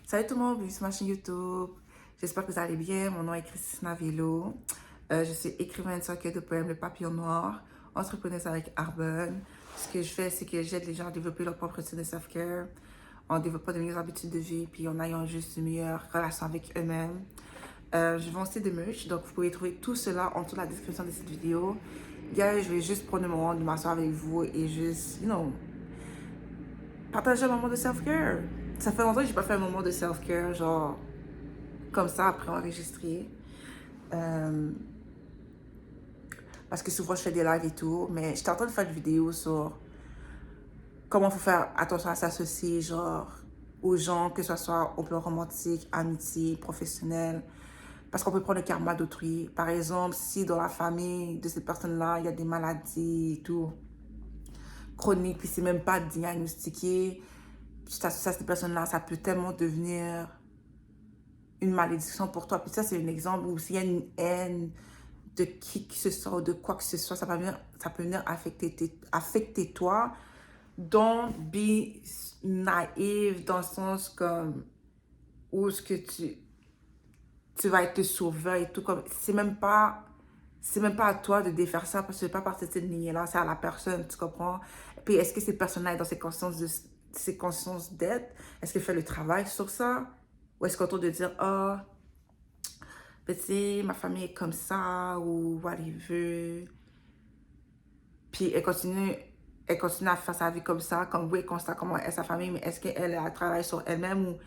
Salut tout le monde, bienvenue sur ma chaîne YouTube. J'espère que vous allez bien. Mon nom est Christina Velo. Je suis écrivaine sur recueil de poèmes Le Papillon Noir, entrepreneuse avec Arbonne. Ce que je fais, c'est que j'aide les gens à développer leur propre routine de self-care, en développant de meilleures habitudes de vie, puis en ayant juste une meilleure relation avec eux-mêmes. Je vends aussi des merch, donc vous pouvez trouver tout cela en dessous de la description de cette vidéo. Guys, je vais juste prendre le moment de m'asseoir avec vous et juste, partager un moment de self-care. Ça fait longtemps que j'ai pas fait un moment de self-care, genre, comme ça, après enregistrer. Euh, parce que souvent, je fais des lives et tout, mais j'étais en train de faire une vidéo sur comment faut faire attention à s'associer, genre, aux gens, que ce soit au plan romantique, amitié, professionnel. Parce qu'on peut prendre le karma d'autrui. Par exemple, si dans la famille de cette personne-là, il y a des maladies et tout, chroniques, puis c'est même pas diagnostiqué, tu t'associes à cette personne-là, ça peut tellement devenir une malédiction pour toi. Puis ça, c'est un exemple où s'il y a une haine de qui que ce soit ou de quoi que ce soit, ça peut venir affecter toi. Don't be naïve dans le sens comme où est-ce que tu vas être le sauveur et tout. Comme, c'est même pas à toi de défaire ça parce que c'est pas partie de cette lignée-là, c'est à la personne, tu comprends? Puis est-ce que cette personne-là est dans ses consciences d'être? Est-ce qu'elle fait le travail sur ça? Ou est-ce qu'on tourne de dire, ah, oh, ben, tu sais, ma famille est comme ça, ou whatever. Puis elle continue à faire sa vie comme ça, comme oui, elle constate comment est sa famille, mais est-ce qu'elle a travaillé sur elle-même ou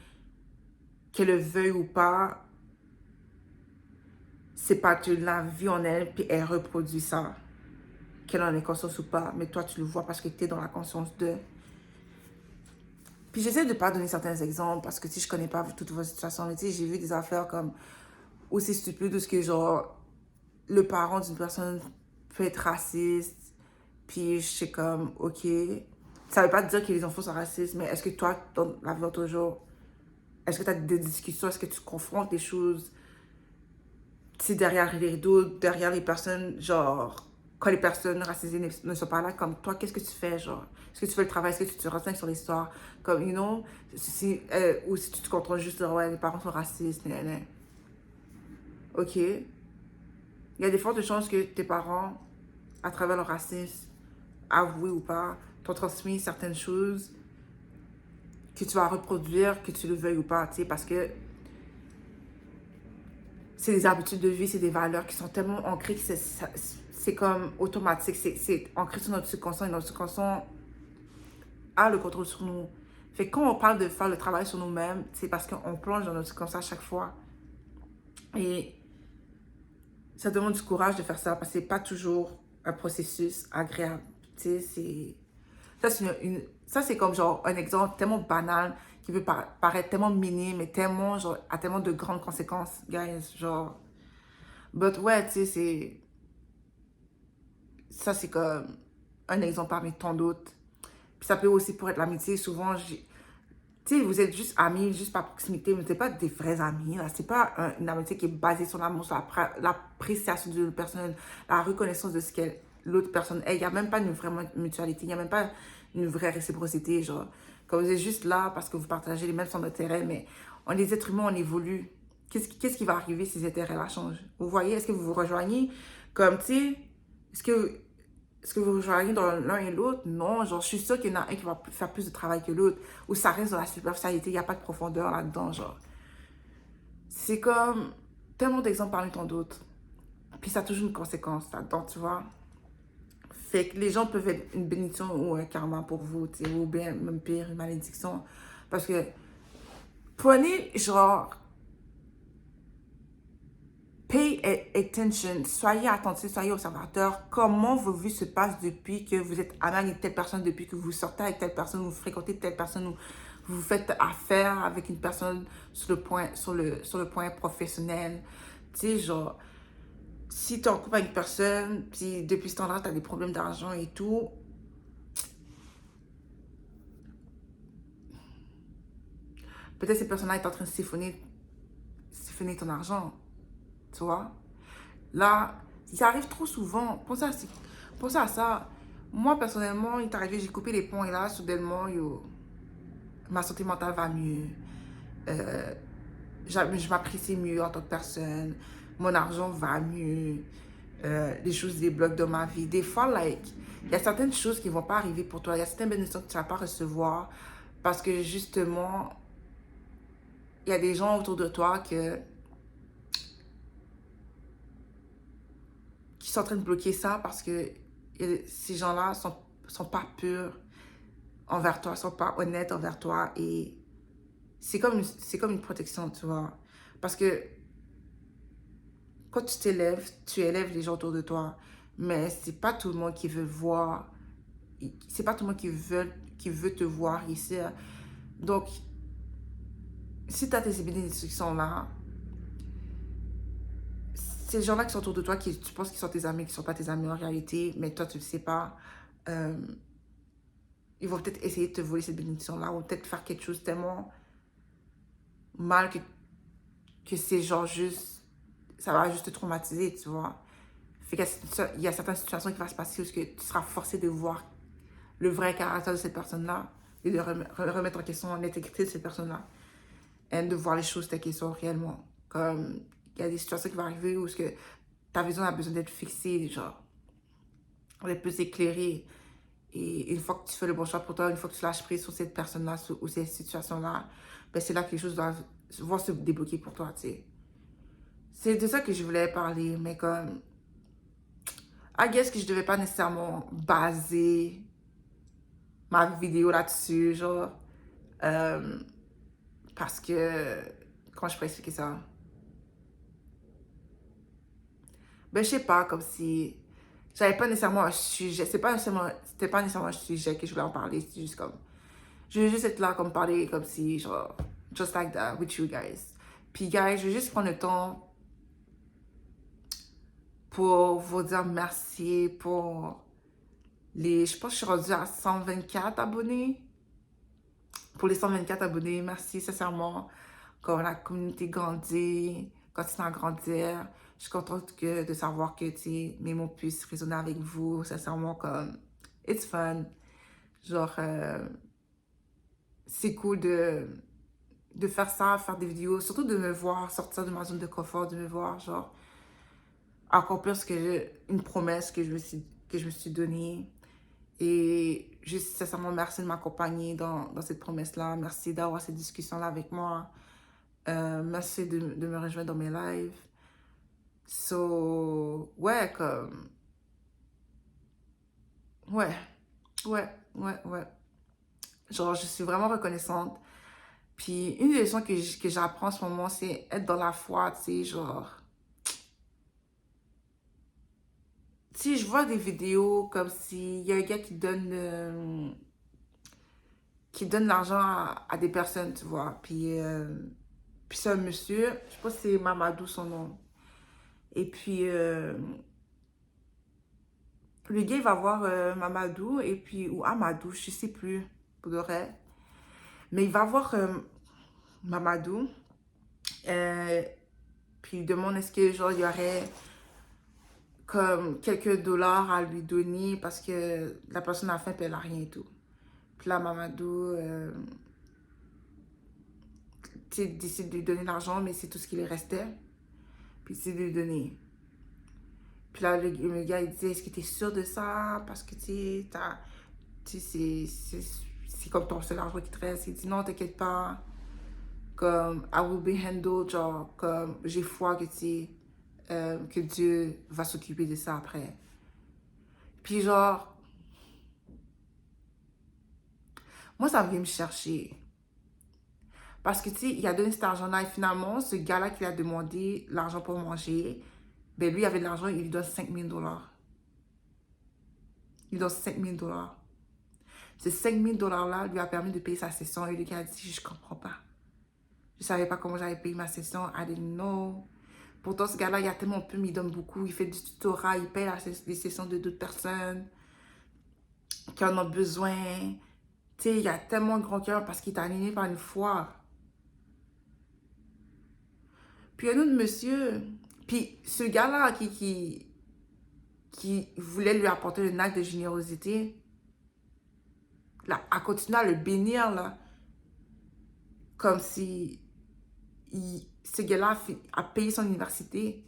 qu'elle le veuille ou pas, c'est pas que la vie en elle, puis elle reproduit ça. Qu'elle en ait conscience ou pas, mais toi tu le vois parce que tu es dans la conscience de. Puis j'essaie de pas donner certains exemples parce que si je connais pas toute votre situation, mais tu sais, j'ai vu des affaires comme aussi stupides où ce que genre le parent d'une personne peut être raciste, puis je sais comme, ok, ça veut pas dire que les enfants sont racistes, mais est-ce que toi, dans la vie de tous les jours, est-ce que tu as des discussions, est-ce que tu confrontes des choses, tu sais, derrière les rideaux, derrière les personnes, genre, quand les personnes racisées ne sont pas là, comme toi, qu'est-ce que tu fais, genre, est-ce que tu fais le travail, est-ce que tu te renseignes sur l'histoire, comme, ou si tu te contrôles juste, ouais, les parents sont racistes, ok, il y a des fortes chances que tes parents, à travers leur racisme, avoué ou pas, t'ont transmis certaines choses que tu vas reproduire, que tu le veuilles ou pas, tu sais, parce que c'est des habitudes de vie, c'est des valeurs qui sont tellement ancrées que c'est comme automatique, c'est ancré sur notre subconscient et notre subconscient a le contrôle sur nous. Fait que quand on parle de faire le travail sur nous-mêmes, c'est parce qu'on plonge dans notre subconscient à chaque fois. Et ça demande du courage de faire ça parce que c'est pas toujours un processus agréable. Tu sais, c'est. Ça, c'est comme genre un exemple tellement banal qui peut paraître tellement minime et tellement, genre, a tellement de grandes conséquences, guys. Genre. But ouais, tu sais, c'est. Ça, c'est comme un exemple parmi tant d'autres. Puis ça peut aussi pour être l'amitié. Souvent, tu sais, vous êtes juste amis, juste par proximité, mais c'est pas des vrais amis. Là. C'est pas une amitié qui est basée sur l'amour, sur l'appréciation de l'autre personne, la reconnaissance de ce que l'autre personne est. Il n'y a même pas une vraie mutualité, il n'y a même pas une vraie réciprocité. Genre, comme vous êtes juste là parce que vous partagez les mêmes centres d'intérêt, mais on est des êtres humains, on évolue. Qu'est-ce qui va arriver si ces intérêts-là changent? Vous voyez, est-ce que vous vous rejoignez? Comme, tu sais, est-ce que vous rejoignez dans l'un et l'autre? Non, genre, je suis sûre qu'il y en a un qui va faire plus de travail que l'autre. Ou ça reste dans la superficialité, il n'y a pas de profondeur là-dedans, genre. C'est comme tellement d'exemples parmi tant d'autres. Puis ça a toujours une conséquence là-dedans, tu vois. Fait que les gens peuvent être une bénédiction ou un karma pour vous, tu sais, ou bien, même pire, une malédiction. Parce que prenez, genre, pay attention, soyez attentifs, soyez observateurs. Comment vos vies se passent depuis que vous êtes ami avec telle personne, depuis que vous sortez avec telle personne, vous fréquentez telle personne, ou vous faites affaire avec une personne sur le point professionnel. Tu sais, genre, si tu es en couple avec une personne, puis depuis ce temps-là, tu as des problèmes d'argent et tout, peut-être cette personne-là est en train de siphonner ton argent, tu vois. Là, ça arrive trop souvent. Pensez à ça. Moi, personnellement, il est arrivé, j'ai coupé les ponts et là, soudainement, ma santé mentale va mieux. Je m'apprécie mieux en tant que personne, mon argent va mieux, les choses débloquent dans ma vie. Des fois, like, il y a certaines choses qui vont pas arriver pour toi, il y a certaines bénédictions que tu vas pas recevoir parce que justement, il y a des gens autour de toi qui sont en train de bloquer ça parce que ces gens-là sont pas purs envers toi, sont pas honnêtes envers toi et c'est comme une protection, tu vois. Parce que quand tu élèves les gens autour de toi, mais c'est pas tout le monde qui veut voir, c'est pas tout le monde qui veut te voir ici. Donc, si tu as tes bénédictions-là, ces gens-là qui sont autour de toi, qui tu penses qu'ils sont tes amis, qui ne sont pas tes amis en réalité, mais toi, tu ne le sais pas, euh, ils vont peut-être essayer de te voler cette bénédiction-là ou peut-être faire quelque chose tellement mal que c'est genre juste, ça va juste te traumatiser, tu vois. Fait qu'il y a certaines situations qui vont se passer où tu seras forcé de voir le vrai caractère de cette personne-là et de remettre en question l'intégrité de cette personne-là et de voir les choses telles qu'elles sont réellement. Comme il y a des situations qui vont arriver où ta vision a besoin d'être fixée, genre, d'être plus éclairée. Et une fois que tu fais le bon choix pour toi, une fois que tu lâches prise sur cette personne-là ou cette situation-là, ben c'est là que les choses vont se débloquer pour toi, tu sais. C'est de ça que je voulais parler, mais comme, I guess que je devais pas nécessairement baser ma vidéo là-dessus, genre, euh, parce que, comment je peux expliquer ça? Ben, je sais pas, comme si j'avais pas nécessairement un sujet, c'était pas nécessairement un sujet que je voulais en parler, c'était juste comme, je vais juste être là comme parler comme si, genre, just like that with you guys. Puis, guys, je vais juste prendre le temps pour vous dire merci pour je pense que je suis rendue à 124 abonnés. Pour les 124 abonnés, merci sincèrement. Quand la communauté grandit, continue à grandir, je suis contente de savoir que mes mots puissent résonner avec vous. Sincèrement, comme, it's fun. Genre, c'est cool de faire ça, faire des vidéos, surtout de me voir sortir de ma zone de confort, de me voir, genre, accomplir une promesse que je me suis donnée. Et juste sincèrement, merci de m'accompagner dans cette promesse-là. Merci d'avoir cette discussion-là avec moi. Merci de me rejoindre dans mes lives. So, ouais, comme, ouais, ouais. Genre, je suis vraiment reconnaissante. Puis, une des leçons que j'apprends en ce moment, c'est être dans la foi, tu sais, genre. Si je vois des vidéos comme s'il y a un gars qui donne l'argent à des personnes, tu vois. Puis c'est un monsieur, je pense que c'est Mamadou son nom. Et puis, le gars, il va voir Mamadou, et puis, ou Amadou, je sais plus, pour le vrai. Mais il va voir Mamadou, euh, puis il demande est-ce que, genre, il y aurait comme quelques dollars à lui donner parce que la personne a faim, puis elle a rien et tout. Puis là, Mamadou, tu sais, décide de lui donner l'argent, mais c'est tout ce qui lui restait. Puis il décide de lui donner. Puis là, le gars, il disait, est-ce que tu es sûr de ça? Parce que, tu sais, c'est comme ton seul argent qui te reste. Il dit, non, t'inquiète pas. Comme, I will be handled. Genre, comme, j'ai foi que Dieu va s'occuper de ça après. Puis genre, moi, ça vient me chercher. Parce que, tu sais, il a donné cet argent-là et finalement, ce gars-là qui a demandé l'argent pour manger, ben lui, il avait de l'argent, il lui donne 5 000 $. Il lui donne 5 000 $. Ces 5 000 $ là lui a permis de payer sa session et le gars a dit, je comprends pas. Je savais pas comment j'allais payer ma session, I didn't know. Pourtant, ce gars-là, il a tellement peu, mais il donne beaucoup. Il fait du tutorat, il paye les sessions de d'autres personnes qui en ont besoin. Tu sais, il a tellement de grand cœur parce qu'il est animé par une foi. Puis il y a un autre monsieur. Puis ce gars-là qui voulait lui apporter un acte de générosité, là, a continué à le bénir, là, comme si ce gars-là a payé son université.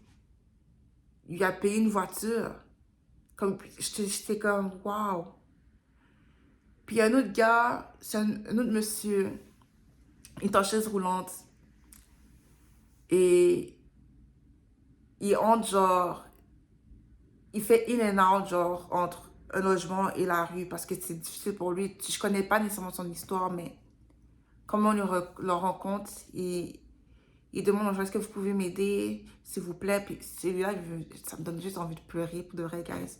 Il lui a payé une voiture. Comme, j'étais comme, waouh. Puis il y a un autre gars, c'est un autre monsieur, il est en chaise roulante. Et il entre genre, il fait in and out genre entre un logement et la rue parce que c'est difficile pour lui. Je connais pas nécessairement son histoire, mais comment on le rencontre, il demande aux gens, est-ce que vous pouvez m'aider, s'il vous plaît. Puis celui-là, ça me donne juste envie de pleurer pour de vrai, guys.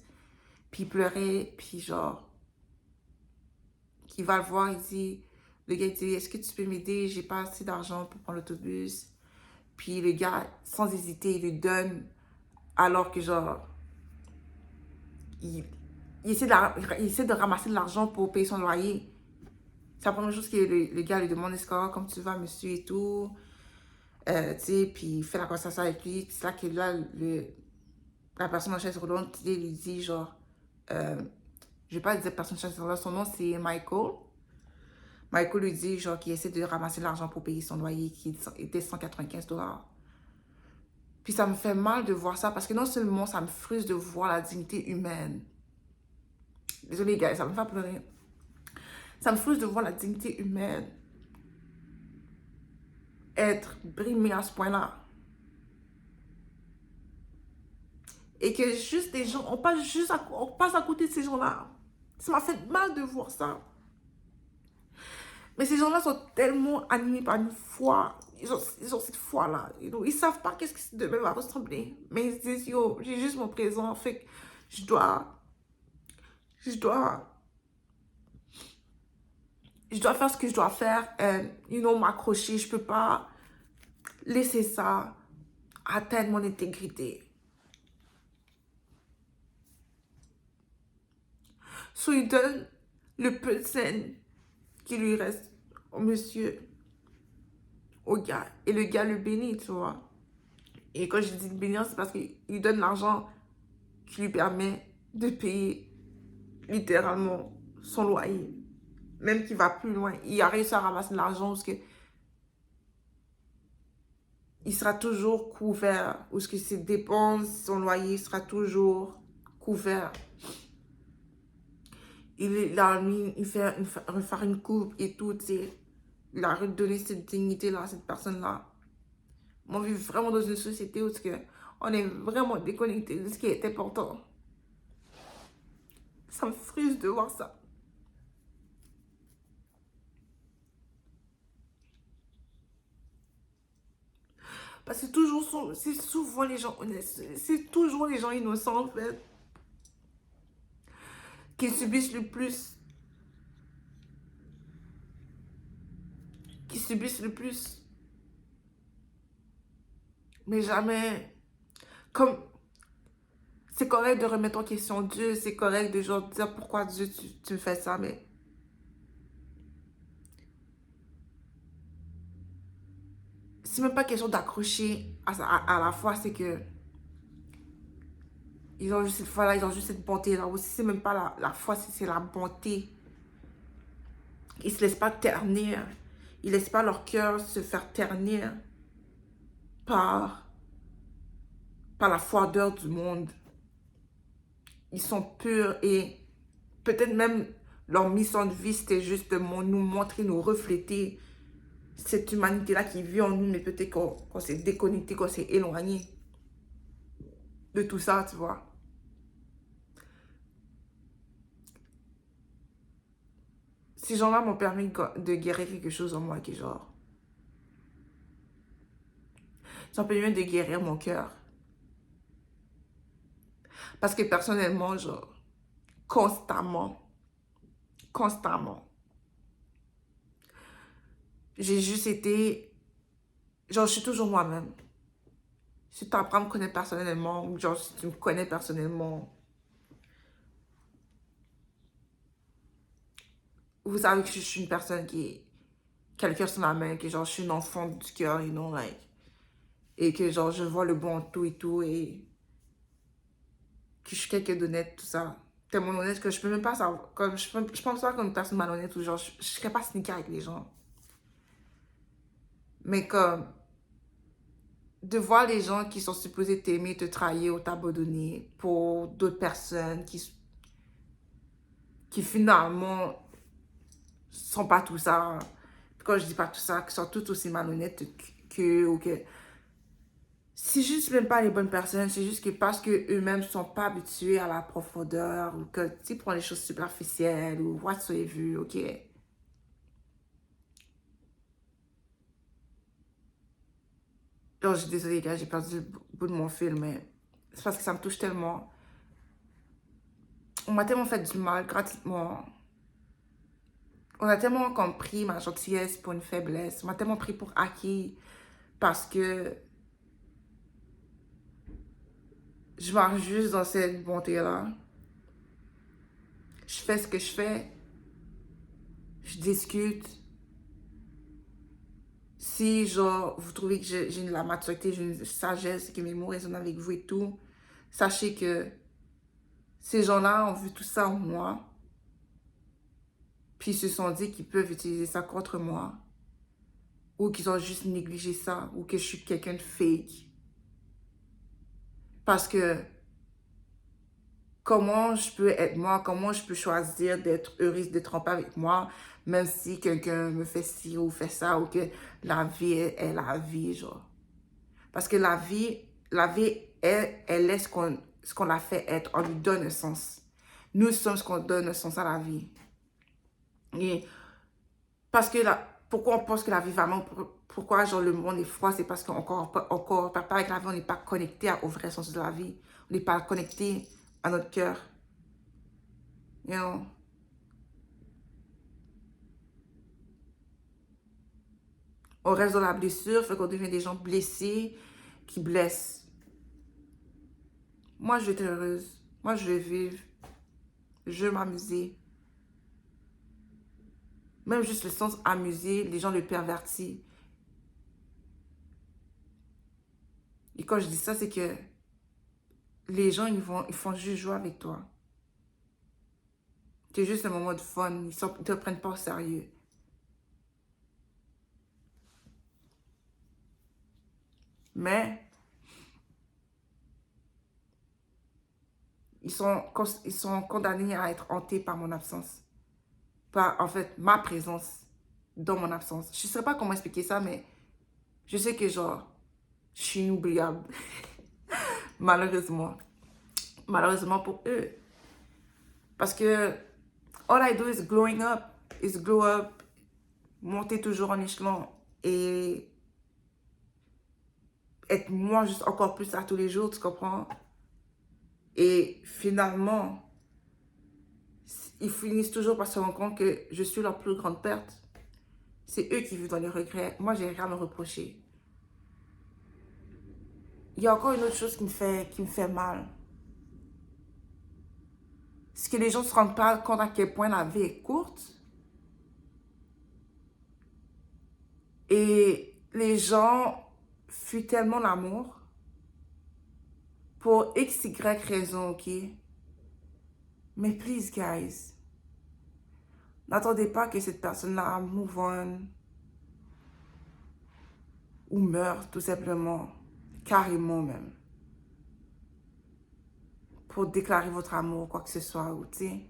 Puis il pleurait, puis genre, il va le voir, le gars il dit, est-ce que tu peux m'aider, j'ai pas assez d'argent pour prendre l'autobus. Puis le gars, sans hésiter, il lui donne, alors que genre, il, il essaie de ramasser de l'argent pour payer son loyer. C'est la première chose que le gars lui demande, est-ce que comme tu vas, monsieur et tout. Tu sais, puis il fait la conversation avec lui. C'est là que là, la personne en chaise roulante lui dit genre, je vais pas dire personne en chaise roulante, son nom c'est Michael. Michael lui dit genre qu'il essaie de ramasser l'argent pour payer son loyer qui était 195 $. Puis ça me fait mal de voir ça parce que non seulement ça me frustre de voir la dignité humaine. Désolée, gars, ça me fait pleurer. Ça me frustre de voir la dignité humaine être brimée à ce point-là. Et que juste des gens, on passe à côté de ces gens-là. Ça m'a fait mal de voir ça. Mais ces gens-là sont tellement animés par une foi. Ils ont cette foi-là. Ils savent pas qu'est-ce que demain va ressembler. Mais ils se disent, yo, j'ai juste mon présent. Fait que je dois faire ce que je dois faire. M'accrocher. Je peux pas laisser ça atteindre mon intégrité. So, il donne le peu de scène qui lui reste au monsieur, au gars. Et le gars le bénit, tu vois. Et quand je dis bénir, c'est parce qu'il lui donne l'argent qui lui permet de payer littéralement son loyer. Même qu'il va plus loin. Il a réussi à ramasser de l'argent parce que il sera toujours couvert. Ou ce que ses dépenses, son loyer sera toujours couvert. Il a mis, il fait refaire une coupe et tout, tu sais. Il a redonné cette dignité-là à cette personne-là. On vit vraiment dans une société où on est vraiment déconnecté de ce qui est important. Ça me frustre de voir ça. Parce que c'est souvent les gens honnêtes, c'est toujours les gens innocents en fait, qui subissent le plus. Qui subissent le plus. Mais jamais, comme, c'est correct de remettre en question Dieu, c'est correct de genre dire pourquoi Dieu tu me fais ça, mais c'est même pas question d'accrocher à la foi, c'est que ils ont juste cette foi-là, ils ont juste cette bonté-là. Aussi, c'est même pas la foi, c'est la bonté. Ils se laissent pas ternir. Ils laissent pas leur cœur se faire ternir par la froideur du monde. Ils sont purs et peut-être même leur mission de vie, c'était juste de nous montrer, nous refléter cette humanité-là qui vit en nous, mais peut-être qu'on s'est déconnecté, qu'on s'est éloigné de tout ça, tu vois. Ces gens-là m'ont permis de guérir quelque chose en moi qui est genre... Ils ont permis de guérir mon cœur. Parce que personnellement, genre, constamment, j'ai juste été... Genre, je suis toujours moi-même. Si tu apprends à me connaître personnellement, ou genre, si tu me connais personnellement, vous savez que je suis une personne qui a le cœur sur la main, que genre, je suis une enfant du cœur, like. Et que genre, je vois le bon en tout et tout, et que je suis quelqu'un d'honnête, tout ça. Tellement honnête que je peux même pas savoir, comme, je pense pas comme une personne malhonnête, ou genre, je serais pas sneaky avec les gens. Mais comme, de voir les gens qui sont supposés t'aimer, te trahir ou t'abandonner pour d'autres personnes qui finalement sont pas tout ça. Quand je dis pas tout ça, qui sont tout aussi malhonnêtes que ou que c'est juste même pas les bonnes personnes, c'est juste que parce que eux-mêmes sont pas habitués à la profondeur ou que tu prends les choses superficielles ou whatsoever, ok. Alors, je suis désolée, gars, j'ai perdu le bout de mon fil, mais c'est parce que ça me touche tellement. On m'a tellement fait du mal gratuitement. On a tellement compris ma gentillesse pour une faiblesse. On m'a tellement pris pour acquis parce que je marche juste dans cette bonté-là. Je fais ce que je fais. Je discute. Si, genre, vous trouvez que j'ai de la maturité, j'ai une sagesse, que mes mots résonnent avec vous et tout, sachez que ces gens-là ont vu tout ça en moi. Puis ils se sont dit qu'ils peuvent utiliser ça contre moi. Ou qu'ils ont juste négligé ça. Ou que je suis quelqu'un de fake. Parce que comment je peux être moi, comment je peux choisir d'être heureuse, d'être en paix avec moi, même si quelqu'un me fait ci ou fait ça, ou que la vie est la vie, genre. Parce que la vie elle est ce qu'on la fait être, on lui donne un sens. Nous sommes ce qu'on donne un sens à la vie. Et parce que pourquoi on pense que la vie vraiment, pourquoi genre le monde est froid, c'est parce qu'on encore pas avec la vie, on n'est pas connecté au vrai sens de la vie. On n'est pas connecté à notre cœur. You know? On reste dans la blessure, fait qu'on devient des gens blessés qui blessent. Moi, je vais être heureuse. Moi, je vais vivre. Je vais m'amuser. Même juste le sens amuser, les gens le pervertissent. Et quand je dis ça, c'est que les gens, ils font juste jouer avec toi. C'est juste un moment de fun. Ils ne te prennent pas au sérieux. Mais ils sont condamnés à être hantés par mon absence. Par, en fait, ma présence dans mon absence. Je ne sais pas comment expliquer ça, mais je sais que genre, je suis inoubliable. Malheureusement. Malheureusement pour eux. Parce que all I do is growing up. Is grow up. Monter toujours en échelon. Et être moi juste encore plus à tous les jours, tu comprends? Et finalement, ils finissent toujours par se rendre compte que je suis leur plus grande perte. C'est eux qui vivent dans les regrets. Moi, j'ai rien à me reprocher. Il y a encore une autre chose qui me fait mal. C'est que les gens ne se rendent pas compte à quel point la vie est courte. Et les gens fuient tellement l'amour pour X, Y raison, ok? Mais please, guys, n'attendez pas que cette personne-là move on ou meure, tout simplement, carrément même, pour déclarer votre amour, quoi que ce soit, ou tu sais.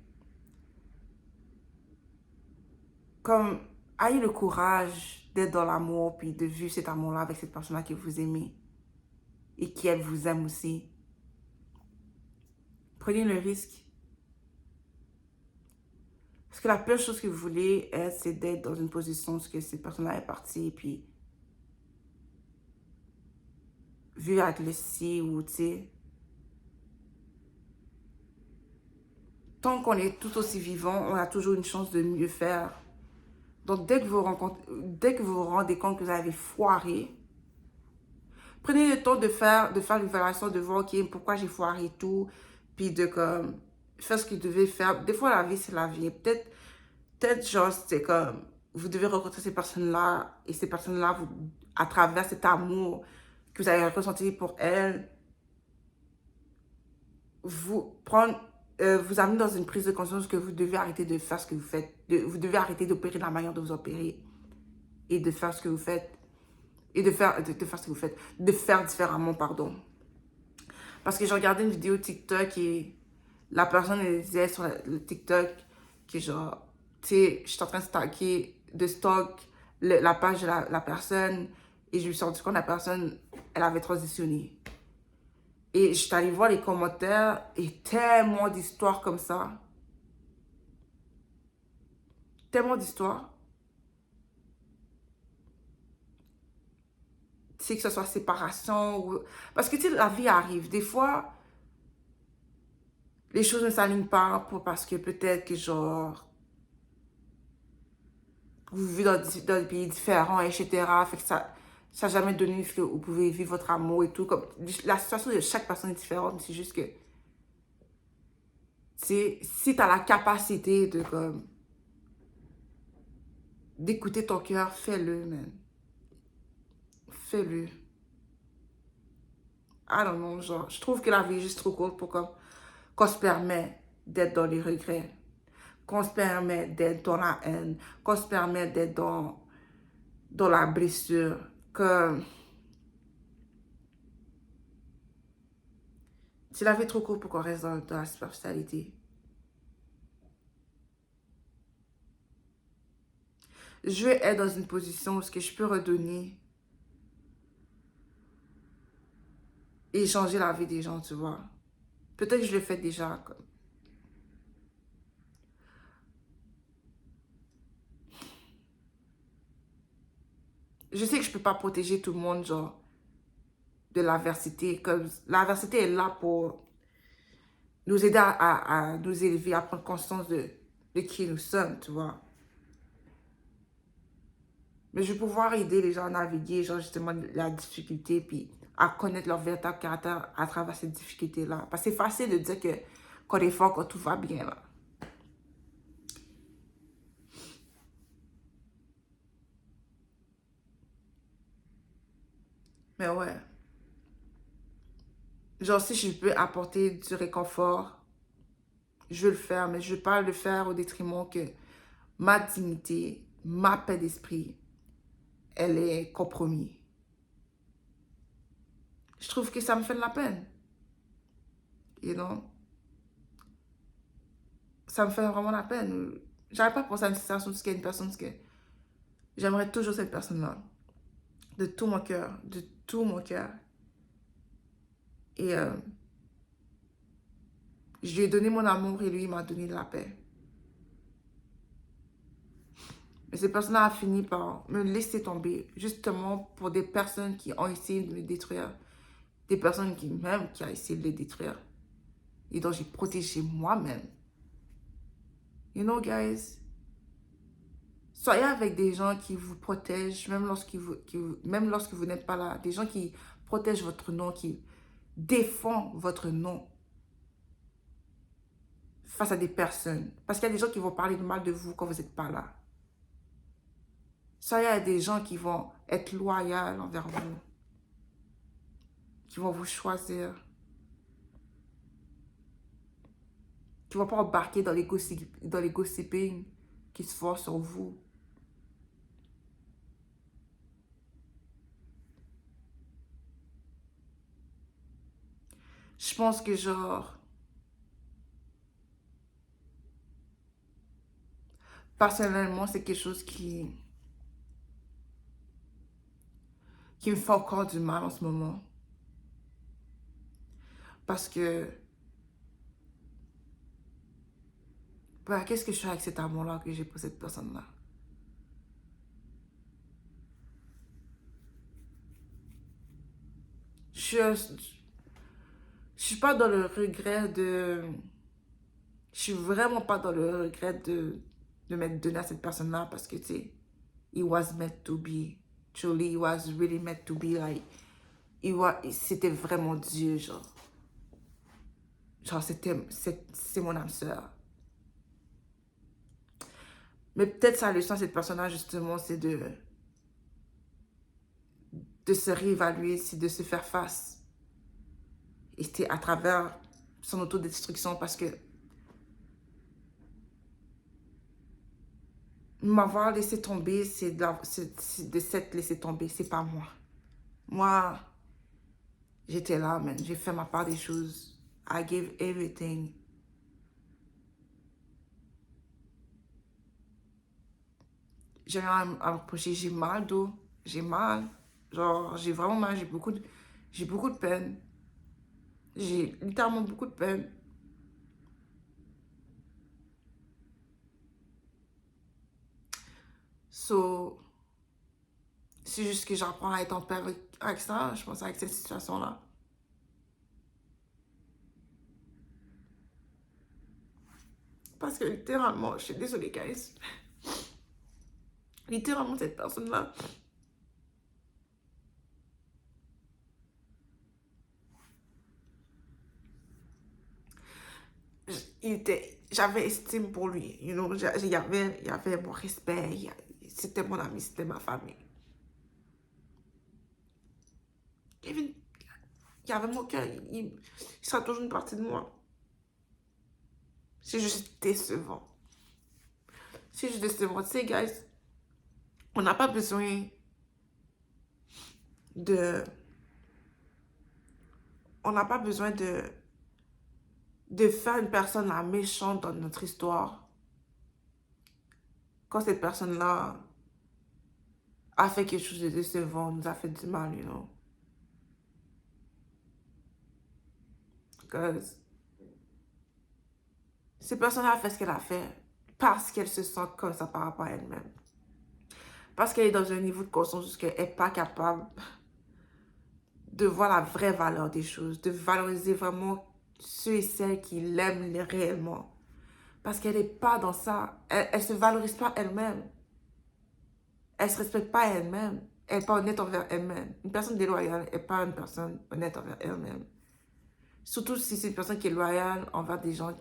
Comme, ayez le courage d'être dans l'amour, puis de vivre cet amour-là avec cette personne-là que vous aimez et qui, elle, vous aime aussi. Prenez le risque. Parce que la pire chose que vous voulez, c'est d'être dans une position où cette personne-là est partie, et puis vivre avec le si ou, tu sais. Tant qu'on est tout aussi vivant, on a toujours une chance de mieux faire. Donc, dès que vous vous rendez compte que vous avez foiré, prenez le temps de faire l'évaluation, de voir, ok, pourquoi j'ai foiré et tout, puis de comme, faire ce que vous devez faire. Des fois, la vie, c'est la vie. Peut-être, genre, c'est comme, vous devez rencontrer ces personnes-là, et ces personnes-là, à travers cet amour que vous avez ressenti pour elles, vous amener dans une prise de conscience que vous devez arrêter de faire ce que vous faites. Vous devez arrêter d'opérer de la manière dont vous opérez et de faire ce que vous faites. et de faire ce que vous faites, de faire différemment, pardon. Parce que j'ai regardé une vidéo TikTok et la personne elle disait sur le TikTok que genre, tu sais, je suis en train de stock la page de la personne et je me suis rendu compte que la personne, elle avait transitionné. Et je suis allée voir les commentaires et tellement d'histoires comme ça. Tellement d'histoires. Tu sais, que ce soit séparation ou... Parce que tu sais, la vie arrive. Des fois, les choses ne s'alignent pas parce que peut-être que genre, vous vivez dans des pays différents, etc. Fait que ça n'a jamais donné que vous pouvez vivre votre amour et tout. Comme, la situation de chaque personne est différente. C'est juste que, si tu as la capacité de comme d'écouter ton cœur, fais-le, man. Fais-le. I don't know, genre, je trouve que la vie est juste trop courte pour qu'on se permet d'être dans les regrets, qu'on se permet d'être dans la haine, qu'on se permet d'être dans la blessure, que c'est la vie est trop courte pour qu'on reste dans la superficialité. Je veux être dans une position où je peux redonner et changer la vie des gens, tu vois. Peut-être que je le fais déjà. Comme. Je sais que je peux pas protéger tout le monde, genre, de l'adversité. Comme l'adversité est là pour nous aider à nous élever, à prendre conscience de qui nous sommes, tu vois. Mais je vais pouvoir aider les gens à naviguer, genre, justement, la difficulté, puis à connaître leur véritable caractère à travers cette difficulté-là. Parce que c'est facile de dire qu'on est fort quand tout va bien, là. Mais ouais. Genre, si je peux apporter du réconfort, je veux le faire, mais je ne veux pas le faire au détriment que ma dignité, ma paix d'esprit, elle est compromise. Je trouve que ça me fait de la peine. You know? Ça me fait vraiment la peine. J'arrive pas à penser à une situation où il y a une personne que j'aimerais toujours cette personne-là. De tout mon cœur. De tout mon cœur. Et je lui ai donné mon amour et lui, il m'a donné de la paix. Mais cette personne-là a fini par me laisser tomber. Justement pour des personnes qui ont essayé de me détruire. Des personnes qui ont essayé de les détruire. Et dont j'ai protégé moi-même. You know, guys? Soyez avec des gens qui vous protègent, même lorsque vous n'êtes pas là. Des gens qui protègent votre nom, qui défendent votre nom face à des personnes. Parce qu'il y a des gens qui vont parler de mal de vous quand vous n'êtes pas là. Soyez avec des gens qui vont être loyaux envers vous. Qui vont vous choisir. Qui ne vont pas embarquer dans les gossiping qui se font sur vous. Je pense que genre... Personnellement, c'est quelque chose qui me fait encore du mal en ce moment. Parce que... bah, qu'est-ce que je fais avec cet amour-là que j'ai pour cette personne-là? Je suis pas dans le regret de... Je suis vraiment pas dans le regret de m'être donné à cette personne-là parce que, tu sais, it was meant to be. Truly, it was really meant to be. Like, c'était vraiment Dieu, genre. Genre, c'est mon âme sœur. Mais peut-être sa leçon à cette personne-là, justement, c'est de se réévaluer, c'est de se faire face. Et c'est à travers son autodestruction parce que m'avoir laissé tomber, c'est de s'être laissé tomber, c'est pas moi. Moi, j'étais là, man. J'ai fait ma part des choses. I gave everything. J'ai rien à me reprocher. J'ai mal d'eau. J'ai mal. Genre, j'ai vraiment mal. J'ai beaucoup de peine. J'ai littéralement beaucoup de peine. So, c'est juste que j'apprends à être en paix avec ça, je pense, avec cette situation-là. Parce que littéralement, je suis désolée, guys. Littéralement, cette personne-là, j'avais estime pour lui. You know, il y avait mon respect. C'était mon ami, c'était ma famille. Even, il y avait mon cœur. Il sera toujours une partie de moi. C'est juste décevant. C'est juste décevant. Tu sais, guys, on n'a pas besoin de... On n'a pas besoin de faire une personne la méchante dans notre histoire. Quand cette personne-là a fait quelque chose de décevant, nous a fait du mal, you know. Because cette personne-là a fait ce qu'elle a fait parce qu'elle se sent comme ça par rapport à elle-même. Parce qu'elle est dans un niveau de conscience qu'elle n'est pas capable de voir la vraie valeur des choses, de valoriser vraiment ceux et celles qui l'aiment réellement. Parce qu'elle n'est pas dans ça. Elle ne se valorise pas elle-même. Elle ne se respecte pas elle-même. Elle n'est pas honnête envers elle-même. Une personne déloyale n'est pas une personne honnête envers elle-même. Surtout si c'est une personne qui est loyale envers des gens,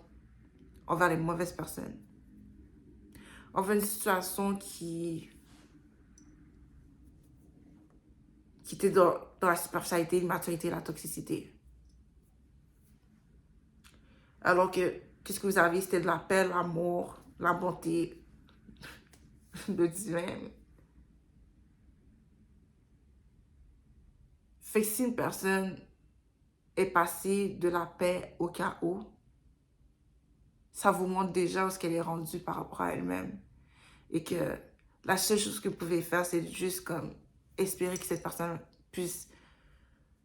envers les mauvaises personnes. Envers une situation qui était dans la superficialité, l'immaturité, la toxicité. Alors que, qu'est-ce que vous avez? C'était de la paix, l'amour, la bonté, le divin. Fait que si une personne est passée de la paix au chaos, ça vous montre déjà où ce qu'elle est rendue par rapport à elle-même. Et que la seule chose que vous pouvez faire, c'est juste comme espérer que cette personne puisse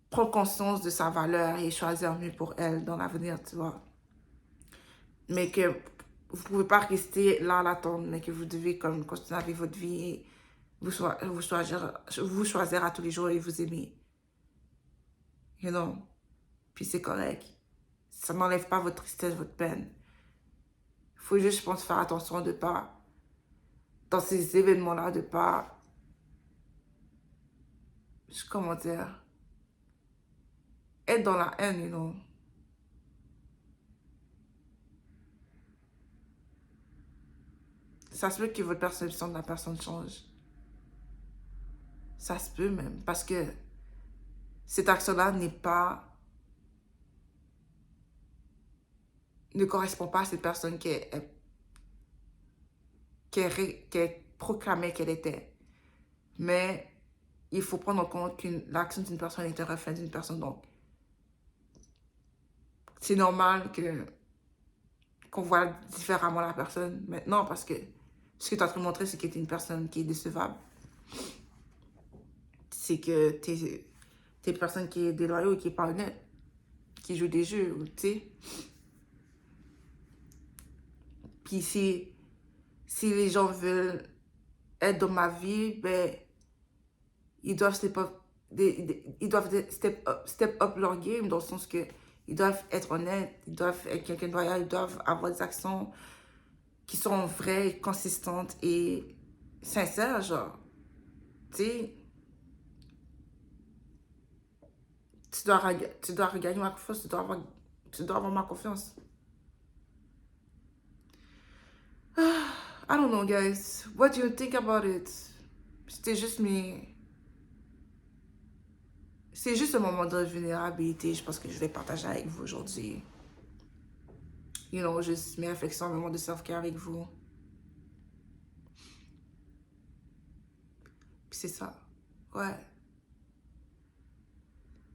prendre conscience de sa valeur et choisir mieux pour elle dans l'avenir, tu vois. Mais que vous ne pouvez pas rester là à l'attendre, mais que vous devez comme continuer avec votre vie et vous choisir à tous les jours et vous aimer. You know? Puis c'est correct. Ça n'enlève pas votre tristesse, votre peine. Il faut juste, je pense, faire attention de pas, dans ces événements-là, de pas, comment dire, être dans la haine, you know. Ça se peut que votre perception de la personne change. Ça se peut même, parce que cette action-là ne correspond pas à cette personne qui proclamait qu'elle était. Mais il faut prendre en compte que l'action d'une personne est un reflet d'une personne. Donc, c'est normal qu'on voit différemment la personne maintenant parce que ce que tu es en train de montrer, c'est que tu es une personne qui est décevable. C'est que tu es une personne qui est déloyale, qui n'est pas honnête, qui joue des jeux, tu sais. Puis si les gens veulent être dans ma vie, ben, ils doivent step up leur game dans le sens que ils doivent être honnêtes, ils doivent être quelqu'un de loyal, ils doivent avoir des actions qui sont vraies, consistantes et sincères, genre. Tu sais, tu dois regagner ma confiance, tu dois avoir ma confiance. I don't know, guys. What do you think about it? C'était juste C'est juste un moment de vulnérabilité, je pense que je vais partager avec vous aujourd'hui. You know, juste mes réflexions, un moment de self-care avec vous. Puis c'est ça. Ouais.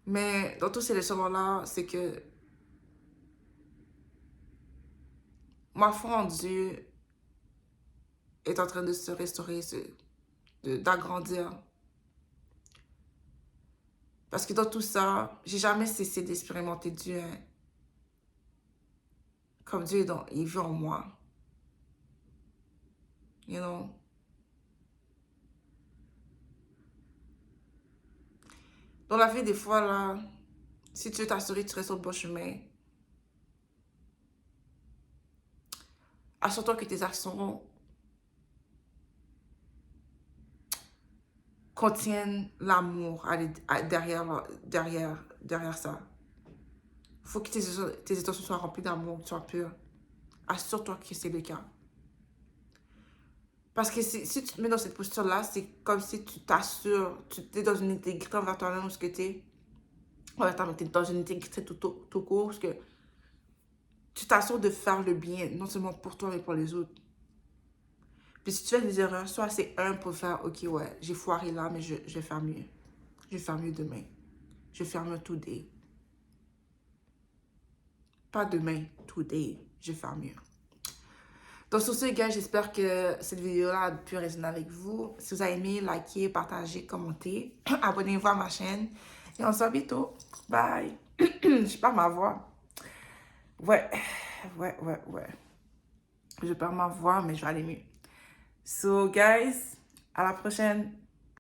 Mais dans tous ces leçons-là, c'est que ma foi en Dieu est en train de se restaurer, d'agrandir. Parce que dans tout ça, j'ai jamais cessé d'expérimenter Dieu, hein. Comme Dieu, il vit en moi. You know? Dans la vie, des fois, là, si tu veux t'assurer que tu restes sur le bon chemin, assure-toi que tes actions contiennent l'amour derrière ça. Il faut que tes intentions soient remplies d'amour, soient pures. Assure-toi que c'est le cas. Parce que si tu te mets dans cette posture-là, c'est comme si tu t'assures, tu es dans une intégrité envers toi-même ou ce que tu es. Ouais, tu es dans une intégrité tout court, parce que tu t'assures de faire le bien, non seulement pour toi, mais pour les autres. Puis si tu fais des erreurs, sois assez humble pour faire, ok, ouais, j'ai foiré là, mais je vais faire mieux. Je vais faire mieux demain. Je vais faire mieux today. Pas demain, today. Je vais faire mieux. Donc sur ce, gars, j'espère que cette vidéo-là a pu résonner avec vous. Si vous avez aimé, likez, partagez, commentez. Abonnez-vous à ma chaîne. Et on se voit bientôt. Bye. Je perds ma voix. Ouais. Je perds ma voix, mais je vais aller mieux. So, guys, à la prochaine.